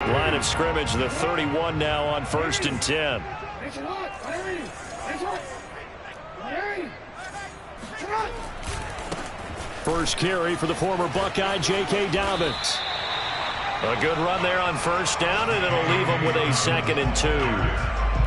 Line of scrimmage, the 31 now on 1st and 10. First carry for the former Buckeye, J.K. Dobbins. A good run there on 1st down, and it'll leave them with a 2nd and 2.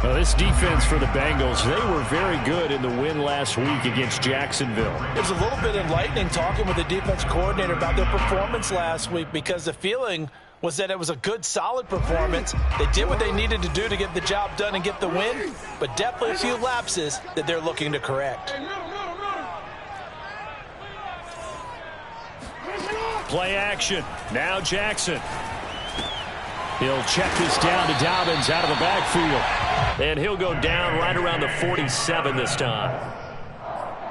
Well, this defense for the Bengals, they were very good in the win last week against Jacksonville. It was a little bit enlightening talking with the defense coordinator about their performance last week, because the feeling was that it was a good, solid performance. They did what they needed to do to get the job done and get the win, but definitely a few lapses that they're looking to correct. Play action. Now Jackson. He'll check this down to Dobbins out of the backfield. And he'll go down right around the 47 this time.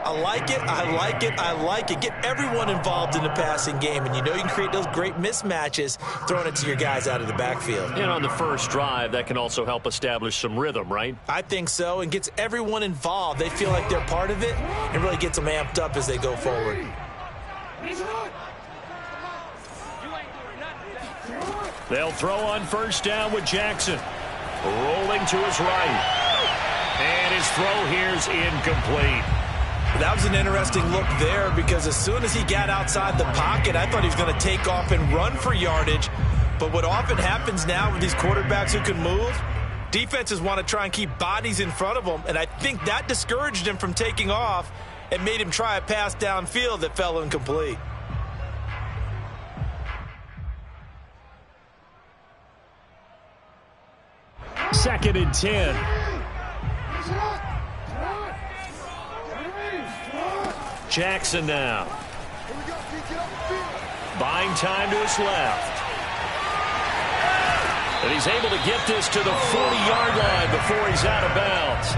I like it, I like it, I like it. Get everyone involved in the passing game, and you know you can create those great mismatches throwing it to your guys out of the backfield. And on the first drive, that can also help establish some rhythm, right? I think so, and gets everyone involved. They feel like they're part of it, and really gets them amped up as they go forward. They'll throw on 1st down with Jackson. Rolling to his right. And his throw here's incomplete. That was an interesting look there, because as soon as he got outside the pocket, I thought he was going to take off and run for yardage. But what often happens now with these quarterbacks who can move, defenses want to try and keep bodies in front of them, and I think that discouraged him from taking off and made him try a pass downfield that fell incomplete. Second and 10. Jackson now. Buying time to his left. And he's able to get this to the 40-yard line before he's out of bounds.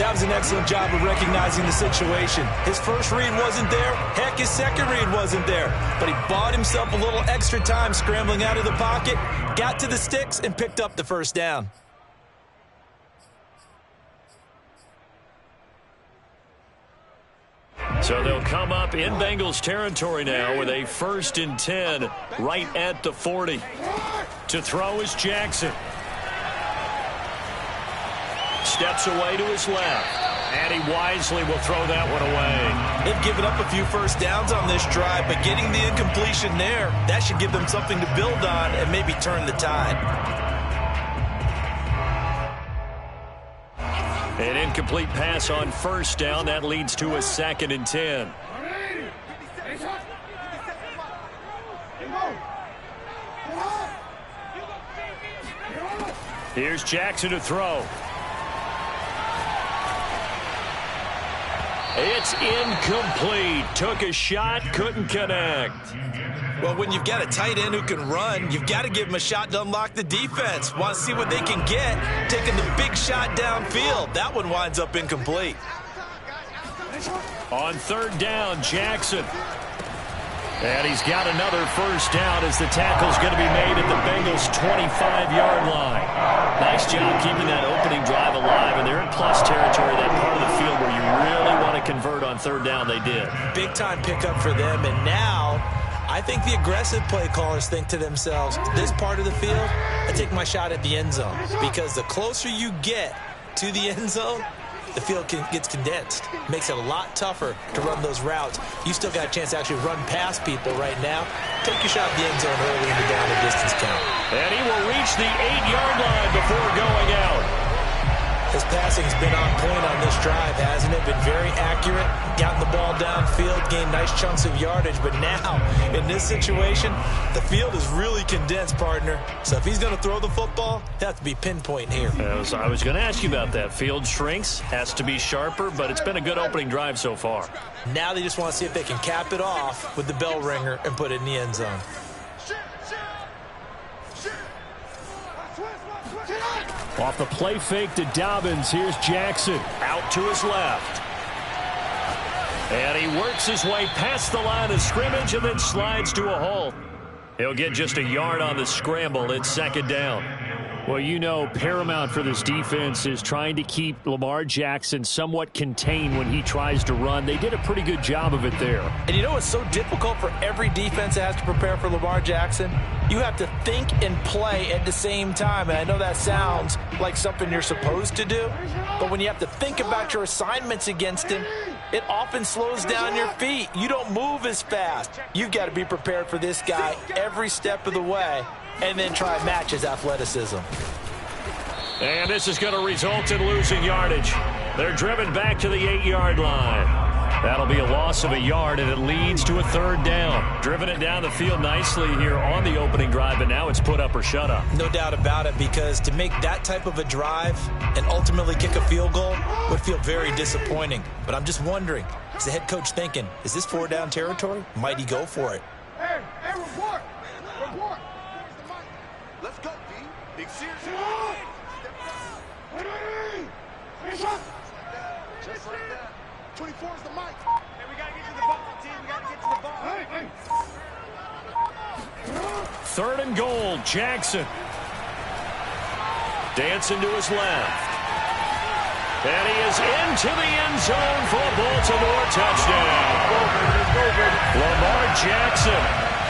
That was an excellent job of recognizing the situation. His first read wasn't there. Heck, his second read wasn't there. But he bought himself a little extra time scrambling out of the pocket, got to the sticks, and picked up the 1st down. So they'll come up in Bengals territory now with a 1st and 10 right at the 40. To throw is Jackson. Steps away to his left. And he wisely will throw that one away. They've given up a few 1st downs on this drive, but getting the incompletion there, that should give them something to build on and maybe turn the tide. An incomplete pass on 1st down. That leads to a 2nd and 10. Here's Jackson to throw. It's incomplete. Took a shot, couldn't connect. Well, when you've got a tight end who can run, you've got to give him a shot to unlock the defense. Want to see what they can get, taking the big shot downfield. That one winds up incomplete. On 3rd down, Jackson. And he's got another 1st down as the tackle's going to be made at the Bengals' 25-yard line. Nice job keeping that opening drive alive, and they're in plus territory, that part of the field where you really want to convert on 3rd down. They did. Big-time pickup for them, and now I think the aggressive play callers think to themselves, this part of the field, I take my shot at the end zone, because the closer you get to the end zone, the field gets condensed. Makes it a lot tougher to run those routes. You still got a chance to actually run past people right now. Take your shot at the end zone early in the down and distance count. And he will reach the 8-yard line before going out. His passing's been on point on this drive, hasn't it? Been very accurate, gotten the ball downfield, gained nice chunks of yardage, but now, in this situation, the field is really condensed, partner. So if he's going to throw the football, he'll have to be pinpoint here. I was going to ask you about that. Field shrinks, has to be sharper, but it's been a good opening drive so far. Now they just want to see if they can cap it off with the bell ringer and put it in the end zone. Off the play fake to Dobbins, here's Jackson. Out to his left. And he works his way past the line of scrimmage and then slides to a halt. He'll get just a yard on the scramble. It's 2nd down. Well, you know, paramount for this defense is trying to keep Lamar Jackson somewhat contained when he tries to run. They did a pretty good job of it there. And you know it's so difficult for every defense that has to prepare for Lamar Jackson? You have to think and play at the same time. And I know that sounds like something you're supposed to do, but when you have to think about your assignments against him, it often slows down your feet. You don't move as fast. You've got to be prepared for this guy every step of the way and then try and match his athleticism. And this is going to result in losing yardage. They're driven back to the 8-yard line. That'll be a loss of a yard, and it leads to a 3rd down. Driven it down the field nicely here on the opening drive, but now it's put up or shut up. No doubt about it, because to make that type of a drive and ultimately kick a field goal would feel very disappointing. But I'm just wondering, is the head coach thinking, is this 4-down territory? Might he go for it? Hey, report! Report! Let's go, D. Big series. Just like that. 24 is the mic. Hey, we gotta get to the ball, team. We gotta get to the ball. 3rd and goal, Jackson. Dancing to his left. And he is into the end zone for a Baltimore touchdown. Lamar Jackson,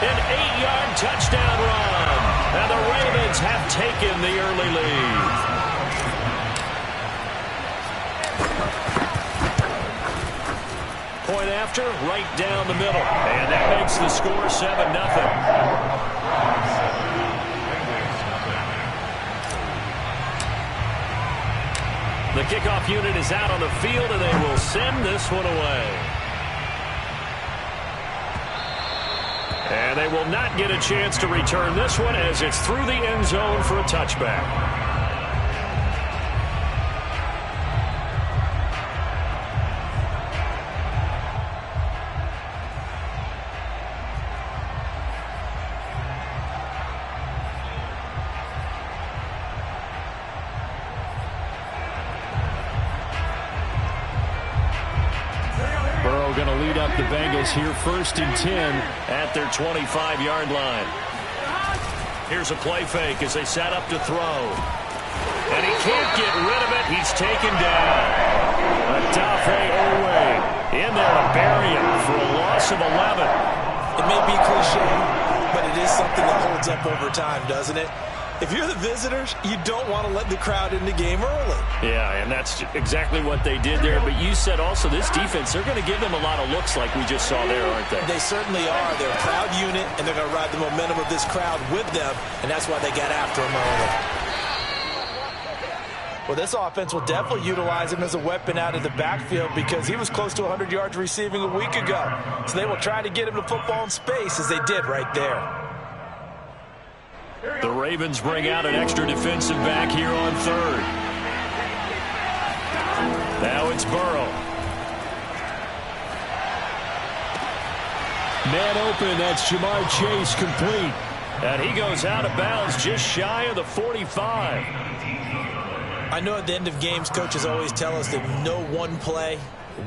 an 8-yard touchdown run. And the Ravens have taken the early lead. Point after, right down the middle. And that makes the score 7-0. The kickoff unit is out on the field, and they will send this one away. And they will not get a chance to return this one as it's through the end zone for a touchback. Going to lead up the Bengals here 1st and 10 at their 25-yard line. Here's a play fake as they set up to throw. And he can't get rid of it. He's taken down. Adafe Owe in there to bury him for a loss of 11. It may be cliche, but it is something that holds up over time, doesn't it? If you're the visitors, you don't want to let the crowd in the game early. Yeah, and that's exactly what they did there. But you said also this defense, they're going to give them a lot of looks like we just saw there, aren't they? They certainly are. They're a proud unit, and they're going to ride the momentum of this crowd with them, and that's why they got after him early. Well, this offense will definitely utilize him as a weapon out of the backfield because he was close to 100 yards receiving a week ago. So they will try to get him the football in space as they did right there. The Ravens bring out an extra defensive back here on 3rd. Now it's Burrow. Man open, that's Jamar Chase complete. And he goes out of bounds just shy of the 45. I know at the end of games, coaches always tell us that no one play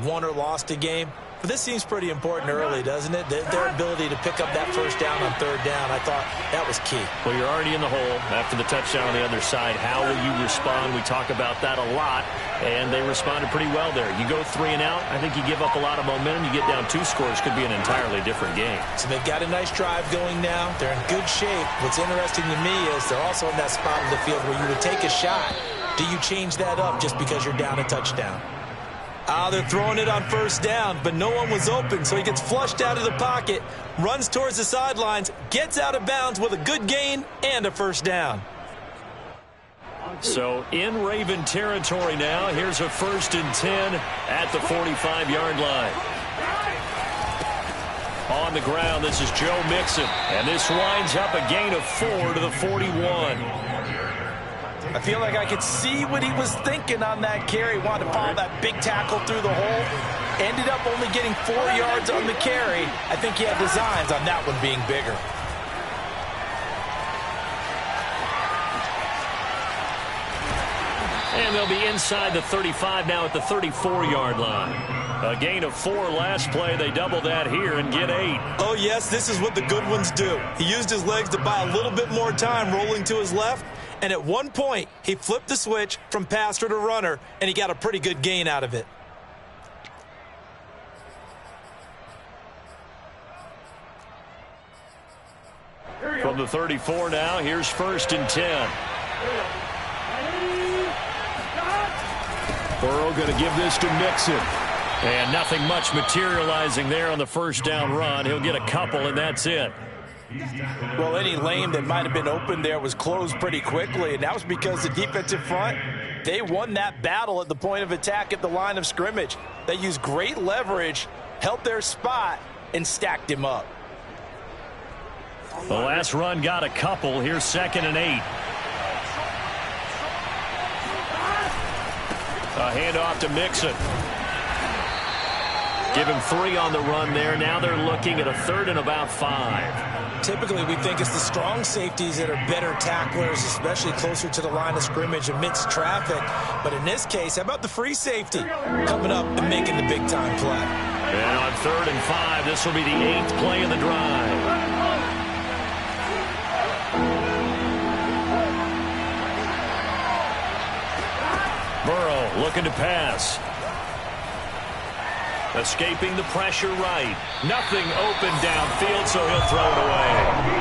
won or lost a game. But this seems pretty important early, doesn't it? Their ability to pick up that 1st down on 3rd down, I thought that was key. Well, you're already in the hole after the touchdown on the other side. How will you respond? We talk about that a lot, and they responded pretty well there. You go 3 and out, I think you give up a lot of momentum. You get down 2 scores, could be an entirely different game. So they've got a nice drive going now. They're in good shape. What's interesting to me is they're also in that spot of the field where you would take a shot. Do you change that up just because you're down a touchdown? They're throwing it on 1st down, but no one was open, so he gets flushed out of the pocket, runs towards the sidelines, gets out of bounds with a good gain and a 1st down. So in Raven territory now, here's a 1st and 10 at the 45-yard line. On the ground, this is Joe Mixon, and this winds up a gain of 4 to the 41. I feel like I could see what he was thinking on that carry. Wanted to follow that big tackle through the hole. Ended up only getting 4 yards on the carry. I think he had designs on that one being bigger. And they'll be inside the 35 now at the 34-yard line. A gain of 4 last play. They double that here and get 8. Oh, yes, this is what the good ones do. He used his legs to buy a little bit more time rolling to his left, And at one point, he flipped the switch from passer to runner, and he got a pretty good gain out of it. From the 34 now, here's 1st and 10. Burrow going to give this to Mixon. And nothing much materializing there on the first down run. He'll get a couple, and that's it. Well, any lane that might have been open there was closed pretty quickly, and that was because the defensive front, they won that battle at the point of attack at the line of scrimmage. They used great leverage, held their spot, and stacked him up. The last run got a couple. Here's 2nd and 8. A handoff to Mixon. Give him 3 on the run there. Now they're looking at a 3rd and about 5. Typically, we think it's the strong safeties that are better tacklers, especially closer to the line of scrimmage amidst traffic. But in this case, how about the free safety coming up and making the big-time play? And on 3rd and 5, this will be the 8th play of the drive. Burrow looking to pass. Escaping the pressure right. Nothing open downfield, so he'll throw it away.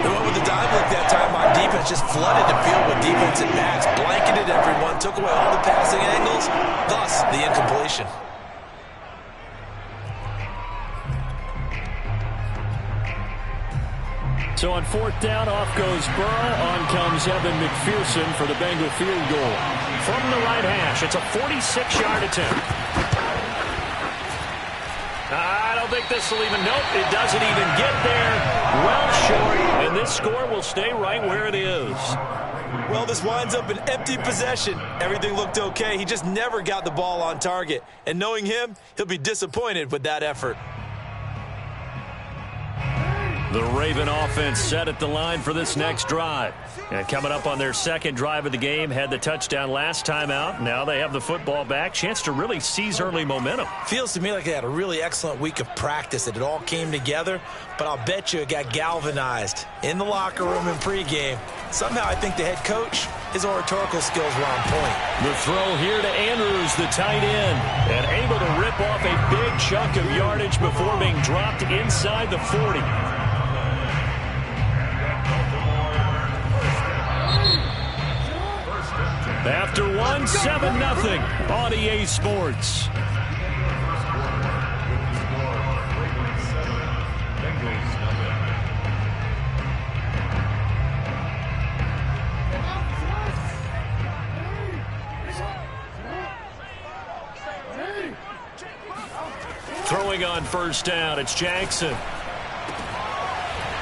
They went with the dive look that time on defense. Just flooded the field with defensive backs. Blanketed everyone. Took away all the passing angles. Thus, the incompletion. So on 4th down, off goes Burrow. On comes Evan McPherson for the Bengal field goal. From the right hash, it's a 46-yard attempt. I don't think this will even, nope, it doesn't even get there. Well short, and this score will stay right where it is. Well, this winds up an empty possession. Everything looked okay. He just never got the ball on target. And knowing him, he'll be disappointed with that effort. The Raven offense set at the line for this next drive. And coming up on their 2nd drive of the game, had the touchdown last time out. Now they have the football back. Chance to really seize early momentum. Feels to me like they had a really excellent week of practice. It all came together, but I'll bet you it got galvanized in the locker room in pregame. Somehow I think the head coach, his oratorical skills were on point. The throw here to Andrews, the tight end, and able to rip off a big chunk of yardage before being dropped inside the 40. After 1, 7-0 on EA Sports. Throwing on 1st down, it's Jackson.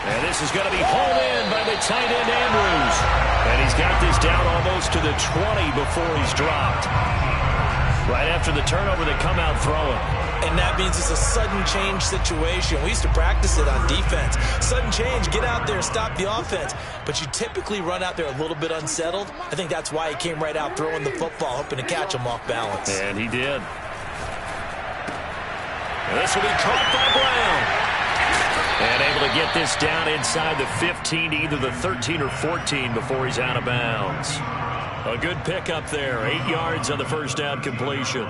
And this is going to be hauled in by the tight end, Andrews. And he's got this down almost to the 20 before he's dropped. Right after the turnover, they come out throwing. And that means it's a sudden change situation. We used to practice it on defense. Sudden change, get out there, stop the offense. But you typically run out there a little bit unsettled. I think that's why he came right out throwing the football, hoping to catch him off balance. And he did. And this will be caught by Brown. And able to get this down inside the 15 to either the 13 or 14 before he's out of bounds. A good pickup there. 8 yards on the first down completion.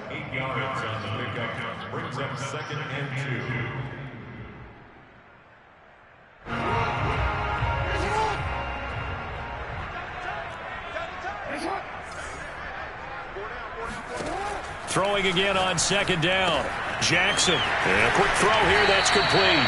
8 yards on the pickup brings up 2nd and 2. Throwing again on 2nd down. Jackson. And a quick throw here. That's complete.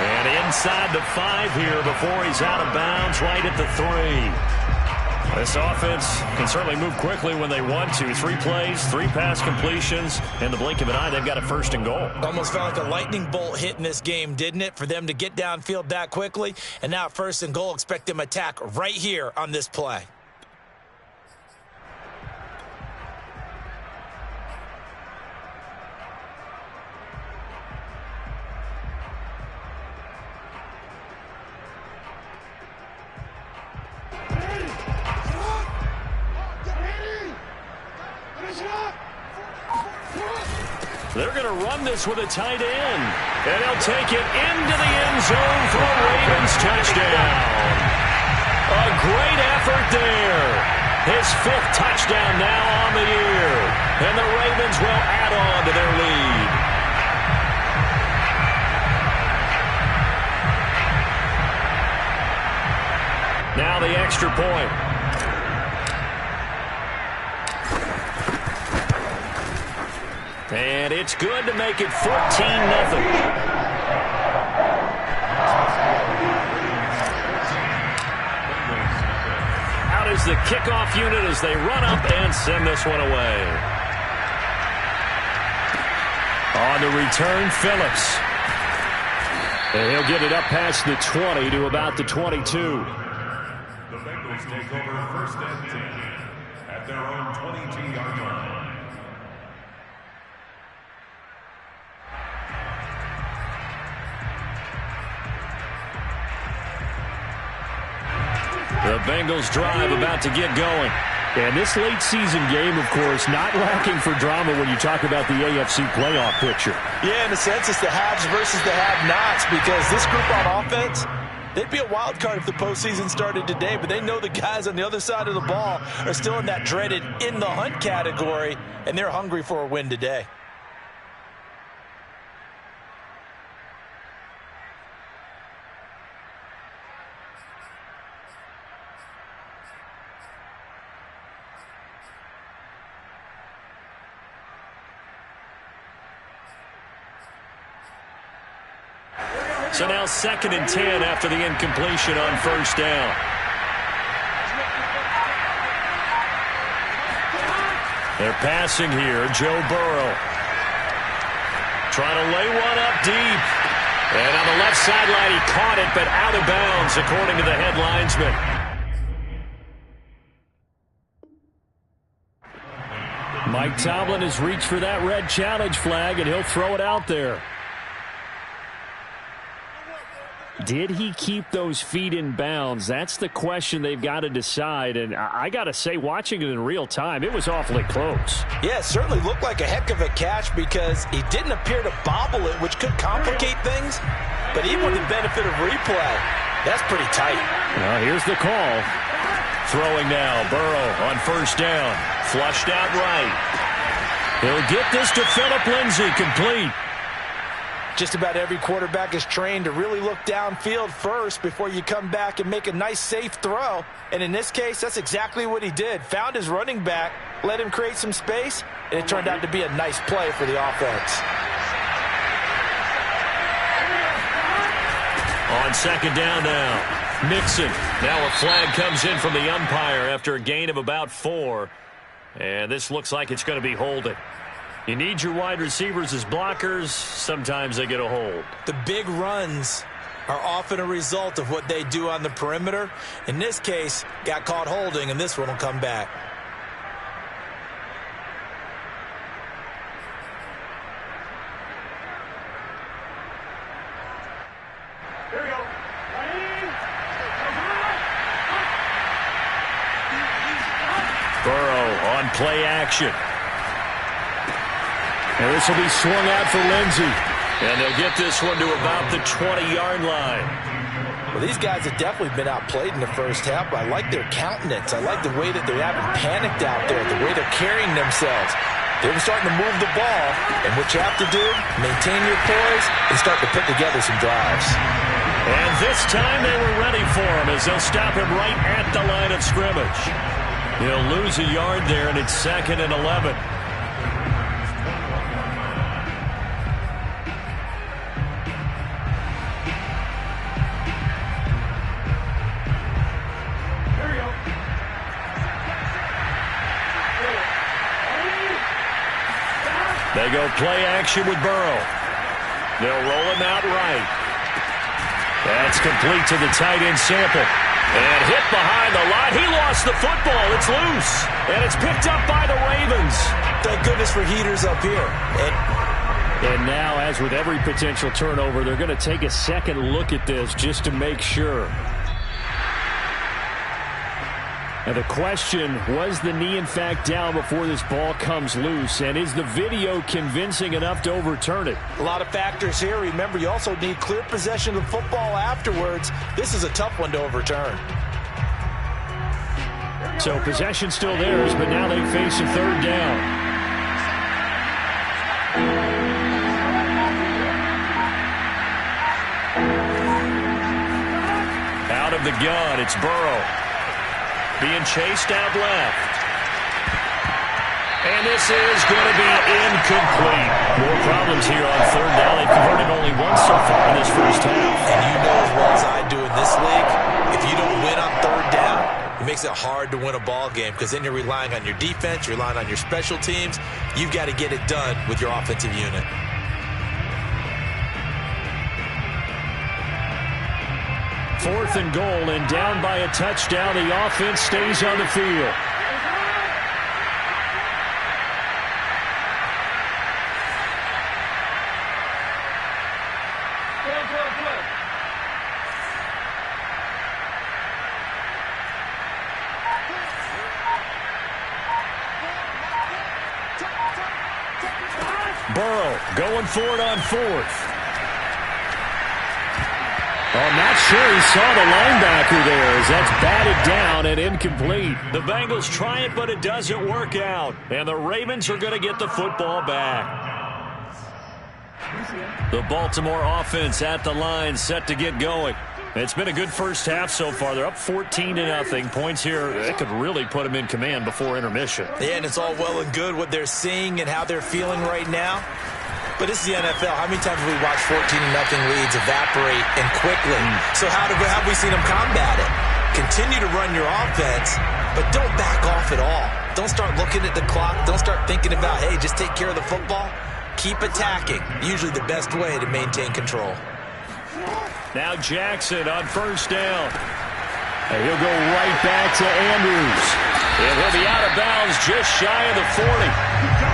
And inside the 5 here before he's out of bounds, right at the 3. This offense can certainly move quickly when they want to. 3 plays, 3 pass completions. In the blink of an eye, they've got a 1st and goal. Almost felt like a lightning bolt hit in this game, didn't it? For them to get downfield that quickly. And now 1st and goal, expect them to attack right here on this play. They're going to run this with a tight end. And he'll take it into the end zone for a Ravens touchdown. A great effort there. His 5th touchdown now on the year. And the Ravens will add on to their lead. Now the extra point. And it's good to make it 14-0. Is the kickoff unit as they run up and send this one away. On the return, Phillips. And he'll get it up past the 20 to about the 22. The Bengals take over 1st and 10 at their own 22-yard line. The Bengals drive about to get going. And this late season game, of course, not lacking for drama when you talk about the AFC playoff picture. Yeah, in a sense, it's the haves versus the have-nots, because this group on offense, they'd be a wild card if the postseason started today, but they know the guys on the other side of the ball are still in that dreaded in-the-hunt category, and they're hungry for a win today. So now 2nd and 10 after the incompletion on 1st down. They're passing here. Joe Burrow trying to lay one up deep. And on the left sideline, he caught it, but out of bounds, according to the head linesman. Mike Tomlin has reached for that red challenge flag, and he'll throw it out there. Did he keep those feet in bounds? That's the question they've got to decide. And I got to say, watching it in real time, it was awfully close. Yeah, it certainly looked like a heck of a catch because he didn't appear to bobble it, which could complicate things. But even with the benefit of replay, that's pretty tight. Well, here's the call. Throwing now, Burrow on 1st down. Flushed out right. He'll get this to Phillip Lindsay, complete. Just about every quarterback is trained to really look downfield first before you come back and make a nice, safe throw. And in this case, that's exactly what he did. Found his running back, let him create some space, and it turned out to be a nice play for the offense. On 2nd down now, Mixon. Now a flag comes in from the umpire after a gain of about 4. And this looks like it's going to be holding. You need your wide receivers as blockers. Sometimes they get a hold. The big runs are often a result of what they do on the perimeter. In this case, got caught holding, and this one will come back. Here we go. Burrow on play action. And this will be swung out for Lindsay. And they'll get this one to about the 20-yard line. Well, these guys have definitely been outplayed in the first half, but I like their countenance. I like the way that they haven't panicked out there, the way they're carrying themselves. They're starting to move the ball, and what you have to do, maintain your poise and start to put together some drives. And this time they were ready for him as they'll stop him right at the line of scrimmage. He'll lose a yard there, and it's 2nd and 11. They go play action with Burrow. They'll roll him out right. That's complete to the tight end Sample. And hit behind the line. He lost the football. It's loose. And it's picked up by the Ravens. Thank goodness for heaters up here. And now, as with every potential turnover, they're going to take a second look at this just to make sure. And the question, was the knee in fact down before this ball comes loose? And is the video convincing enough to overturn it? A lot of factors here. Remember, you also need clear possession of the football afterwards. This is a tough one to overturn. So possession still theirs, but now they face a third down. Out of the gun, it's Burrow. Being chased out left. And this is going to be incomplete. More problems here on third down. They've converted only once so far in this first half. And you know as well as I do in this league, if you don't win on third down, it makes it hard to win a ball game because then you're relying on your defense, you're relying on your special teams. You've got to get it done with your offensive unit. Fourth and goal, and down by a touchdown. The offense stays on the field. Burrow going for it on fourth. I'm not sure he saw the linebacker there as that's batted down and incomplete. The Bengals try it, but it doesn't work out. And the Ravens are going to get the football back. The Baltimore offense at the line, set to get going. It's been a good first half so far. They're up 14-0. Points here, that could really put them in command before intermission. Yeah, and it's all well and good what they're seeing and how they're feeling right now. But this is the NFL. How many times have we watched 14-0 leads evaporate and quickly? So how have we seen them combat it? Continue to run your offense, but don't back off at all. Don't start looking at the clock. Don't start thinking about, hey, just take care of the football. Keep attacking. Usually the best way to maintain control. Now Jackson on first down. And he'll go right back to Andrews. And he'll be out of bounds just shy of the 40.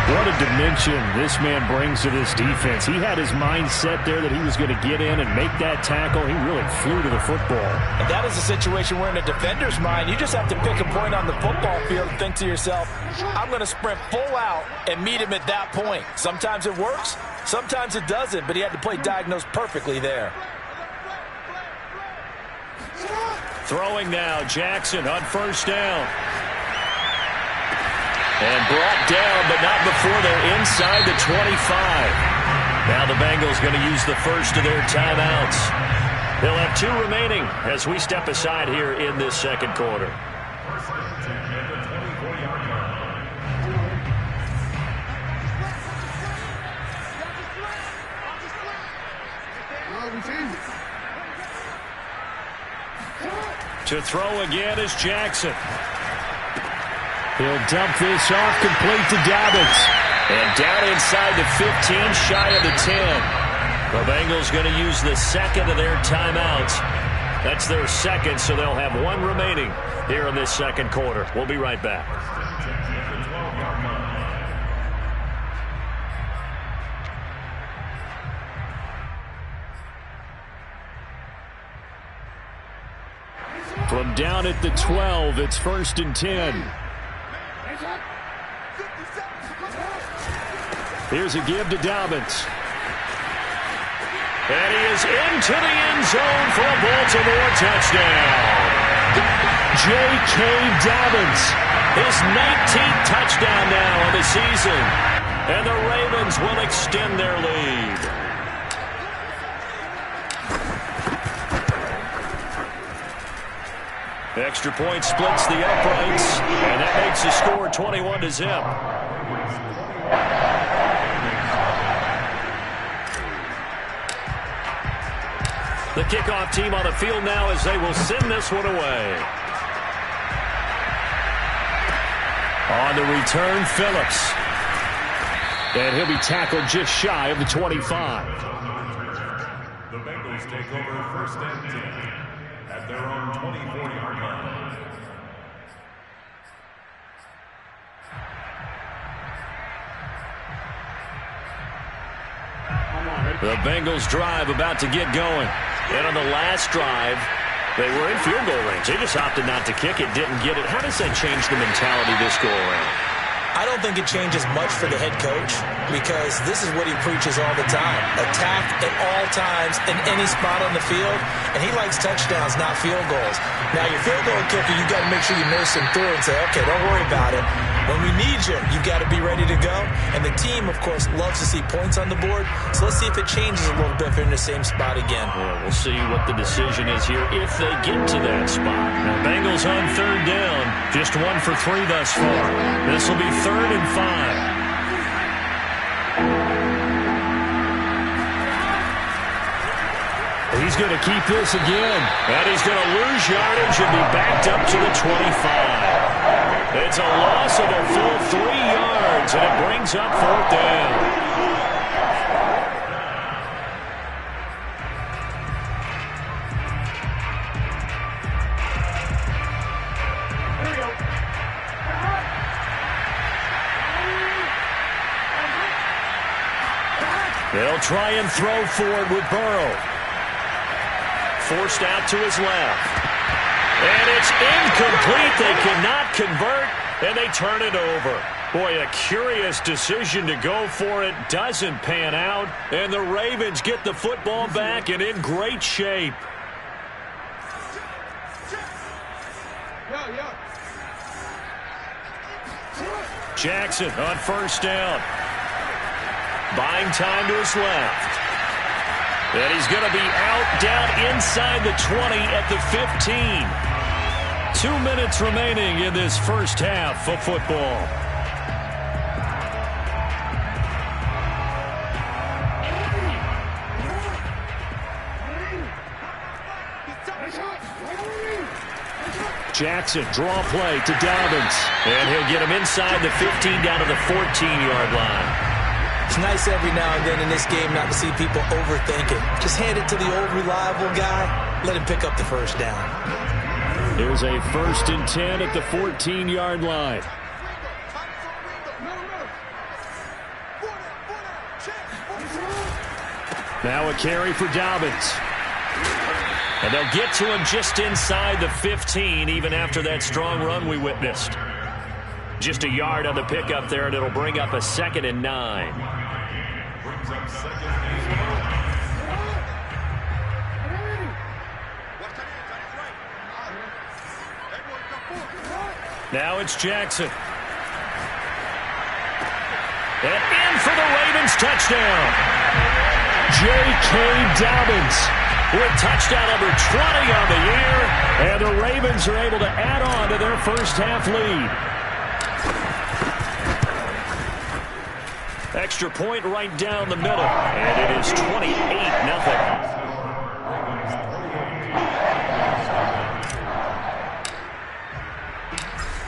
What a dimension this man brings to this defense. He had his mind set there that he was going to get in and make that tackle. He really flew to the football. And that is a situation where in a defender's mind, you just have to pick a point on the football field and think to yourself, I'm going to sprint full out and meet him at that point. Sometimes it works, sometimes it doesn't, but he had to play diagnose perfectly there. Throwing now, Jackson on first down. And brought down, but not before they're inside the 25. Now the Bengals going to use the first of their timeouts. They'll have 2 remaining as we step aside here in this second quarter. To throw again is Jackson. He'll dump this off complete to Dobbins. And down inside the 15, shy of the 10. The Bengals going to use the second of their timeouts. That's their second, so they'll have 1 remaining here in this second quarter. We'll be right back. From down at the 12, it's 1st and 10. Here's a give to Dobbins. And he is into the end zone for a Baltimore touchdown. J.K. Dobbins, his 19th touchdown now of the season. And the Ravens will extend their lead. Extra point splits the uprights, and that makes the score 21-0. The kickoff team on the field now as they will send this one away. On the return, Phillips. And he'll be tackled just shy of the 25. The Bengals take over 1st and 10 at their own 24-yard line. The Bengals drive about to get going. And on the last drive, they were in field goal range. They just opted not to kick it, didn't get it. How does that change the mentality this go around? I don't think it changes much for the head coach because this is what he preaches all the time. Attack at all times in any spot on the field, and he likes touchdowns, not field goals. Now, your field goal kicker, you've got to make sure you nurse him through and say, okay, don't worry about it. When we need you, you've got to be ready to go. And the team, of course, loves to see points on the board, so let's see if it changes a little bit if they're in the same spot again. Well, we'll see what the decision is here if they get to that spot. Now, Bengals on third down, just 1 for 3 thus far. This will be 3rd and 5. He's going to keep this again, and he's going to lose yardage and be backed up to the 25. It's a loss of a full 3 yards, and it brings up 4th down. They'll try and throw forward with Burrow. Forced out to his left. And it's incomplete. They cannot convert, and they turn it over. Boy, a curious decision to go for it. Doesn't pan out, and the Ravens get the football back and in great shape. Jackson on first down. Buying time to his left. And he's going to be out down inside the 20 at the 15. 2 minutes remaining in this first half of football. Jackson, draw play to Dobbins. And he'll get him inside the 15 down to the 14-yard line. It's nice every now and then in this game not to see people overthink it. Just hand it to the old reliable guy. Let him pick up the first down. Here's a 1st and 10 at the 14-yard line. Now a carry for Dobbins. And they'll get to him just inside the 15, even after that strong run we witnessed. Just a yard on the pickup there, and it'll bring up a 2nd and 9. Now it's Jackson. And in for the Ravens touchdown. J.K. Dobbins with touchdown number 20 on the year. And the Ravens are able to add on to their first half lead. Extra point right down the middle. And it is 28-0.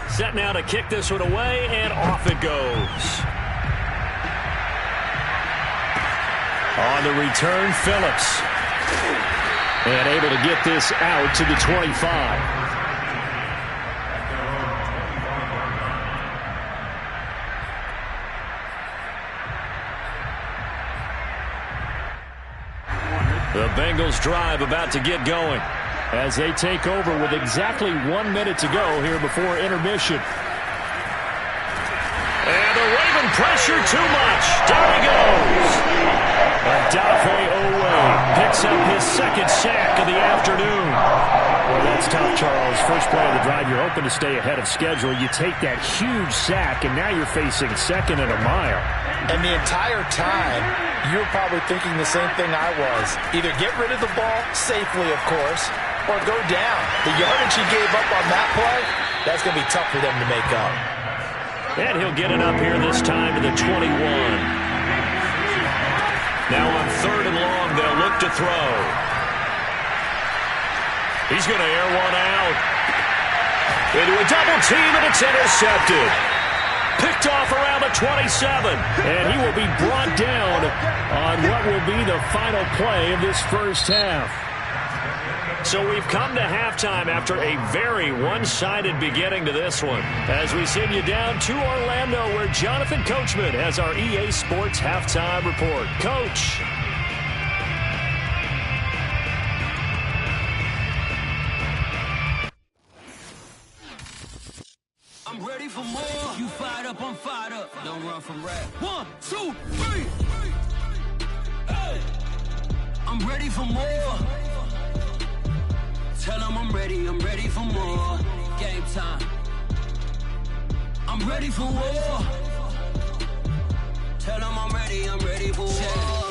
Set now to kick this one away, and off it goes. On the return, Phillips. And able to get this out to the 25. The Bengals drive about to get going as they take over with exactly 1 minute to go here before intermission. And the Raven pressure too much. Down he goes. Odafe Oweh picks up his 2nd sack of the afternoon. Well, that's tough, Charles. First play of the drive, you're hoping to stay ahead of schedule. You take that huge sack, and now you're facing 2nd and a mile. And the entire time, you were probably thinking the same thing I was. Either get rid of the ball, safely, of course, or go down. The yardage he gave up on that play, that's going to be tough for them to make up. And he'll get it up here this time to the 21. Now on 3rd and long, they'll look to throw. He's going to air one out. Into a double team, and it's intercepted. Picked off around the 27, and he will be brought down on what will be the final play of this first half. So we've come to halftime after a very one-sided beginning to this one, as we send you down to Orlando, where Jonathan Coachman has our EA Sports halftime report. Coach. I'm ready for more. You fired up, I'm fired up. Don't run from rap. 1, 2, 3. Hey. I'm ready for more. Tell them I'm ready for more. Game time. I'm ready for war. Tell them I'm ready for war.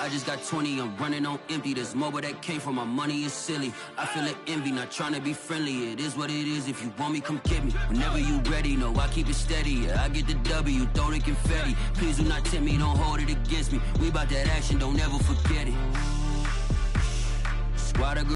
I just got 20, I'm running on empty. This mobile that came from my money is silly. I feel it envy, not trying to be friendly. It is what it is, if you want me, come get me. Whenever you ready, no, I keep it steady. Yeah, I get the W, throw the confetti. Please do not tempt me, don't hold it against me. We bout that action, don't ever forget it.